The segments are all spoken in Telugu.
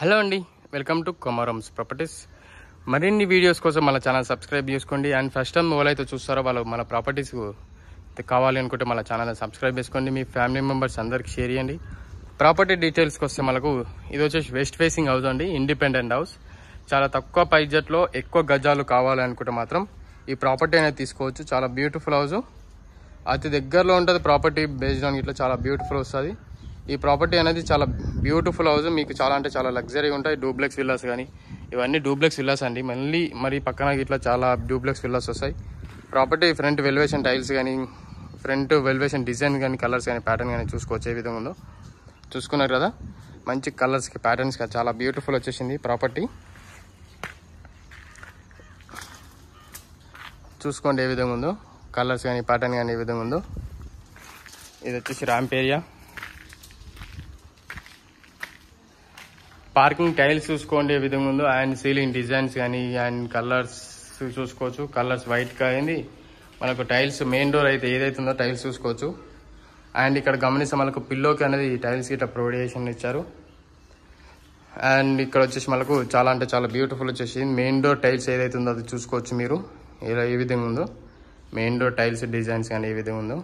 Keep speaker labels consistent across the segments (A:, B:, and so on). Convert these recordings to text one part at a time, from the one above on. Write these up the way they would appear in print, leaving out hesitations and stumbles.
A: హలో అండి, వెల్కమ్ టు కొమరమ్స్ ప్రాపర్టీస్. మరిన్ని వీడియోస్ కోసం మన ఛానల్ సబ్స్క్రైబ్ చేసుకోండి. అండ్ ఫస్ట్ టైం ఎవరైతే చూస్తారో వాళ్ళు మన ప్రాపర్టీస్ కావాలి అనుకుంటే మన ఛానల్ సబ్స్క్రైబ్ చేసుకోండి. మీ ఫ్యామిలీ మెంబర్స్ అందరికి షేర్ చేయండి. ప్రాపర్టీ డీటెయిల్స్కి వస్తే మనకు ఇది వచ్చేసి వెస్ట్ ఫేసింగ్ హౌస్ అండి, ఇండిపెండెంట్ హౌస్. చాలా తక్కువ బడ్జెట్లో ఎక్కువ గజాలు కావాలి అనుకుంటే మాత్రం ఈ ప్రాపర్టీ అనేది తీసుకోవచ్చు. చాలా బ్యూటిఫుల్ హౌస్, అతి దగ్గరలో ఉంటుంది. ప్రాపర్టీ బేస్డ్ ఆన్ ఇట్లా చాలా బ్యూటిఫుల్ వస్తుంది. ఈ ప్రాపర్టీ అనేది చాలా బ్యూటిఫుల్ హౌస్, మీకు చాలా అంటే చాలా లగ్జరీ ఉంటాయి. డూప్లెక్స్ విల్లాస్ కానీ ఇవన్నీ డూప్లెక్స్ విల్లాస్ అండి. మరి పక్కన ఇట్లా చాలా డూప్లెక్స్ విల్లాస్ వస్తాయి. ప్రాపర్టీ ఫ్రంట్ వెలివేషన్ టైల్స్ కానీ, ఫ్రంట్ వెలివేషన్ డిజైన్ కానీ, కలర్స్ కానీ, ప్యాటర్న్ కానీ చూసుకోవచ్చు ఏ విధంగా ఉందో. చూసుకున్నారు కదా, మంచి కలర్స్కి ప్యాటర్న్స్కి చాలా బ్యూటిఫుల్ వచ్చేసింది ప్రాపర్టీ. చూసుకోండి ఏ విధంగా ఉందో, కలర్స్ కానీ ప్యాటర్న్ కానీ ఏ విధంగా ఉందో. ఇది వచ్చేసి ర్యాంప్ ఏరియా. పార్కింగ్ టైల్స్ చూసుకోండి ఏ విధంగా ఉందో. అండ్ సీలింగ్ డిజైన్స్ కానీ అండ్ కలర్స్ చూసుకోవచ్చు. కలర్స్ వైట్గా అయింది మనకు. టైల్స్ మెయిన్ డోర్ అయితే ఏదైతే ఉందో టైల్స్ చూసుకోవచ్చు. అండ్ ఇక్కడ గమనిస్తే మనకు పిల్లోకి అనేది టైల్స్ ఇట్లా ప్రొవిడేషన్ ఇచ్చారు. అండ్ ఇక్కడ వచ్చేసి మనకు చాలా అంటే చాలా బ్యూటిఫుల్ వచ్చేసి మెయిన్ డోర్ టైల్స్ ఏదైతే ఉందో అది చూసుకోవచ్చు మీరు ఇలా ఏ విధంగా ఉందో. మెయిన్ డోర్ టైల్స్ డిజైన్స్ కానీ ఏ విధంగా ఉందో.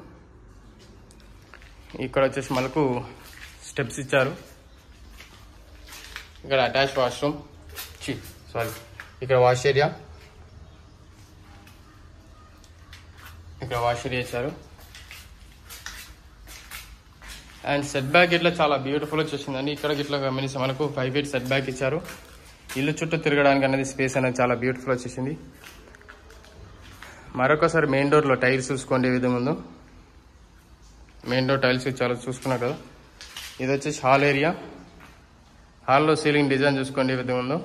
A: ఇక్కడ వచ్చేసి మనకు స్టెప్స్ ఇచ్చారు. ఇక్కడ అటాచ్ వాష్రూమ్, ఇక్కడ వాష్ ఏరియా, ఇక్కడ వాష్ ఏరియా ఇచ్చారు. అండ్ సెట్ బ్యాక్ ఇట్లా చాలా బ్యూటిఫుల్ వచ్చేసిందండి. ఇక్కడ ఇట్లా గమనిస్తే మనకు 5 feet సెట్ బ్యాక్ ఇచ్చారు. ఇల్లు చుట్టూ తిరగడానికి అనేది స్పేస్ అనేది చాలా బ్యూటిఫుల్ వచ్చేసింది. మరొకసారి మెయిన్ డోర్లో టైల్స్ చూసుకోండి ఏ విధంగా ఉందో. మెయిన్ డోర్ టైల్స్ చాలా చూసుకున్నారు కదా. ఇది వచ్చేసి హాల్ ఏరియా. హాల్లో సీలింగ్ డిజైన్ చూసుకోండి ఏ విధంగా ఉందో.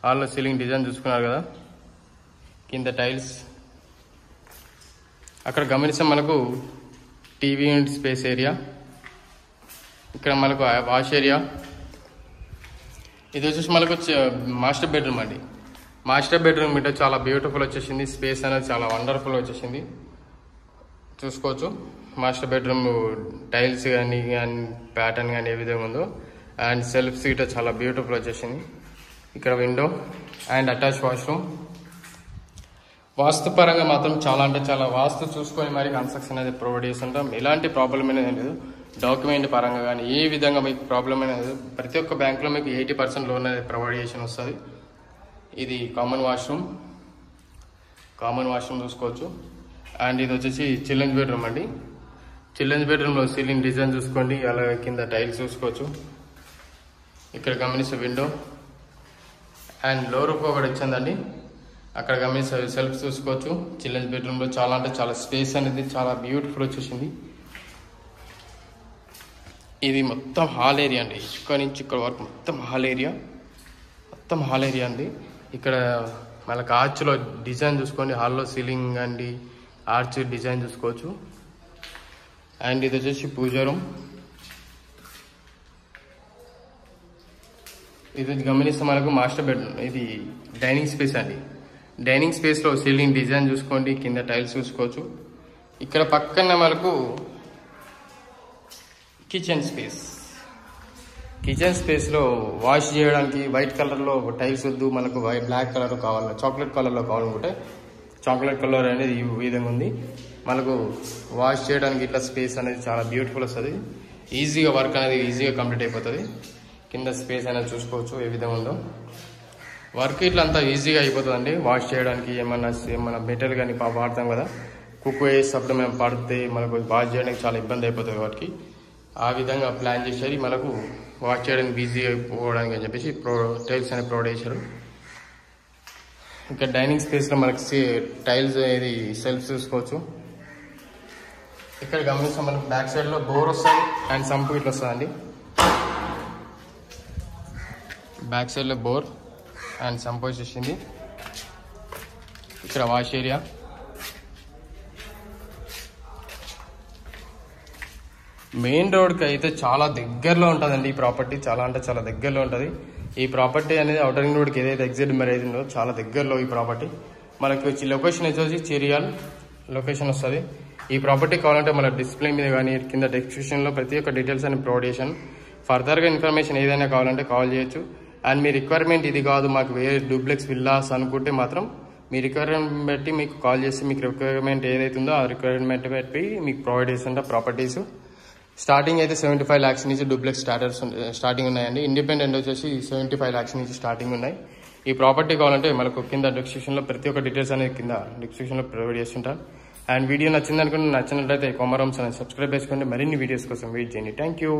A: హాల్లో సీలింగ్ డిజైన్ చూసుకున్నారు కదా. కింద టైల్స్. అక్కడ గమనిస్తే మనకు టీవీ యూనిట్ స్పేస్ ఏరియా. ఇక్కడ మనకు వాష్ ఏరియా. ఇది వచ్చేసి మనకు మాస్టర్ బెడ్రూమ్ అండి. మాస్టర్ బెడ్రూమ్ అంటే చాలా బ్యూటిఫుల్ వచ్చేసింది. స్పేస్ అనేది చాలా వండర్ఫుల్ వచ్చేసింది. చూసుకోవచ్చు మాస్టర్ బెడ్రూమ్ టైల్స్ కానీ అండ్ ప్యాటర్న్ కానీ ఏ విధంగా ఉందో. అండ్ సెల్ఫ్ సీట్ చాలా బ్యూటిఫుల్ వచ్చేసింది. ఇక్కడ విండో అండ్ అటాచ్ వాష్రూమ్. వాస్తు పరంగా మాత్రం చాలా అంటే చాలా వాస్తు చూసుకొని మరి కన్స్ట్రక్షన్ అనేది ప్రొవైడ్ చేస్తుంటాం. ఎలాంటి ప్రాబ్లం అనేది లేదు. డాక్యుమెంట్ పరంగా కానీ ఏ విధంగా మీకు ప్రాబ్లం అనేది ప్రతి ఒక్క బ్యాంకులో మీకు 80% లోన్ అనేది ప్రొవైడ్ చేసి వస్తుంది. ఇది కామన్ వాష్రూమ్ చూసుకోవచ్చు. అండ్ ఇది వచ్చేసి చిల్డ్రన్స్ బెడ్రూమ్ అండి. చిల్డ్రన్స్ బెడ్రూమ్లో సీలింగ్ డిజైన్ చూసుకోండి, అలాగే కింద టైల్స్ చూసుకోవచ్చు. ఇక్కడ గమనిస్తే విండో అండ్ లో రూఫ్ ఒకటి వచ్చిందండి. అక్కడ గమనిస్తే సెల్ఫ్ చూసుకోవచ్చు. చిల్డ్రన్స్ బెడ్రూమ్లో చాలా అంటే చాలా స్పేస్ అనేది చాలా బ్యూటిఫుల్ వచ్చేసింది. ఇది మొత్తం హాల్ ఏరియా అండి. ఇక్కడ నుంచి ఇక్కడ వరకు మొత్తం హాల్ ఏరియా అండి. ఇక్కడ మనకు ఆర్చ్లో డిజైన్ చూసుకోండి. హాల్లో సీలింగ్ అండి ఆర్చ్ డిజైన్ చూసుకోవచ్చు. అండ్ ఇది వచ్చేసి పూజా రూమ్. ఇది గమనిస్తే మనకు మాస్టర్ బెడ్రూమ్. ఇది డైనింగ్ స్పేస్ అండి. డైనింగ్ స్పేస్లో సీలింగ్ డిజైన్ చూసుకోండి, కింద టైల్స్ చూసుకోవచ్చు. ఇక్కడ పక్కన మనకు కిచెన్ స్పేస్లో వాష్ చేయడానికి వైట్ కలర్లో టైల్స్ వద్దు, మనకు బ్లాక్ కలర్ కావాలి, చాక్లెట్ కలర్లో కావాలనుకుంటే చాక్లెట్ కలర్ అనేది ఈ విధంగా ఉంది. మనకు వాష్ చేయడానికి ఇట్లా స్పేస్ అనేది చాలా బ్యూటిఫుల్ వస్తుంది. ఈజీగా వర్క్ అనేది ఈజీగా కంప్లీట్ అయిపోతుంది. కింద స్పేస్ అనేది చూసుకోవచ్చు ఏ విధంగా ఉందో. వర్క్ ఇట్లా అంతా ఈజీగా అయిపోతుంది అండి. వాష్ చేయడానికి ఏమన్నా మెటీరియల్ కానీ వాడతాం కదా, కుక్ వేసేటప్పుడు మేము పడితే మనకు వాష్ చేయడానికి చాలా ఇబ్బంది అయిపోతుంది వాటికి. ఆ విధంగా ప్లాన్ చేసేది మనకు వాష్ చేయడానికి ఈజీగా అయిపోవడానికి అని చెప్పేసి టైల్స్ అనేది ప్రొవైడ్ చేశారు. ఇక్కడ డైనింగ్ స్పేస్లో మనకి టైల్స్ అనేది సెల్ఫ్ చూసుకోవచ్చు. ఇక్కడ గమనిస్తాం మనకు బ్యాక్ సైడ్లో బోర్ వస్తుంది అండ్ సంపు ఇట్లా వస్తుందండి. బ్యాక్ సైడ్లో బోర్ అండ్ సంపు వచ్చేసింది. ఇక్కడ వాష్ ఏరియా. మెయిన్ రోడ్కి అయితే చాలా దగ్గరలో ఉంటుందండి ఈ ప్రాపర్టీ. చాలా అంటే చాలా దగ్గరలో ఉంటుంది ఈ ప్రాపర్టీ అనేది. అవుటర్ రింగ్ రోడ్కి ఏదైతే ఎగ్జిట్ మ్యారేజ్ ఉందో చాలా దగ్గరలో ఈ ప్రాపర్టీ. మనకు లొకేషన్ వచ్చేసి చేరియాల్ లొకేషన్ వస్తుంది. ఈ ప్రాపర్టీ కావాలంటే మన డిస్ప్లే మీద కానీ కింద డిస్క్రిప్షన్లో ప్రతి ఒక్క డీటెయిల్స్ అని ప్రొవైడ్ చేశాను. ఫర్దర్గా ఇన్ఫర్మేషన్ ఏదైనా కావాలంటే కాల్ చేయొచ్చు. అండ్ మీ రిక్వైర్మెంట్ ఇది కాదు, మాకు వేరే డూప్లెక్స్ విల్లాస్ అనుకుంటే మాత్రం మీ రిక్వైర్మెంట్ బట్టి మీకు కాల్ చేసి మీకు రిక్వైర్మెంట్ ఏదైతుందో ఆ రిక్వైర్మెంట్ బట్టి మీకు ప్రొవైడ్ చేస్తుంటే ప్రాపర్టీస్ స్టార్టింగ్ అయితే 75 lakhs నుంచి డూప్లెక్స్ స్టార్టింగ్ ఉన్నాయండి. ఇండిపెండెంట్ వచ్చేసి 75 lakhs నుంచి స్టార్టింగ్ ఉన్నాయి. ఈ ప్రాపర్టీ కావాలంటే మనకు కింద డిస్క్రిప్షన్లో ప్రతి ఒక్క డీటెయిల్స్ అనేది కింద డిస్క్రిప్షన్లో ప్రొవైడ్ చేస్తుంటా. అండ్ వీడియో నచ్చిందనుకుంటే నచ్చినట్లయితే కొమరమ్స్ అనేది సబ్స్క్రైబ్ చేసుకోండి. మరిన్ని వీడియోస్ కోసం వెయిట్ చేయండి. Thank you.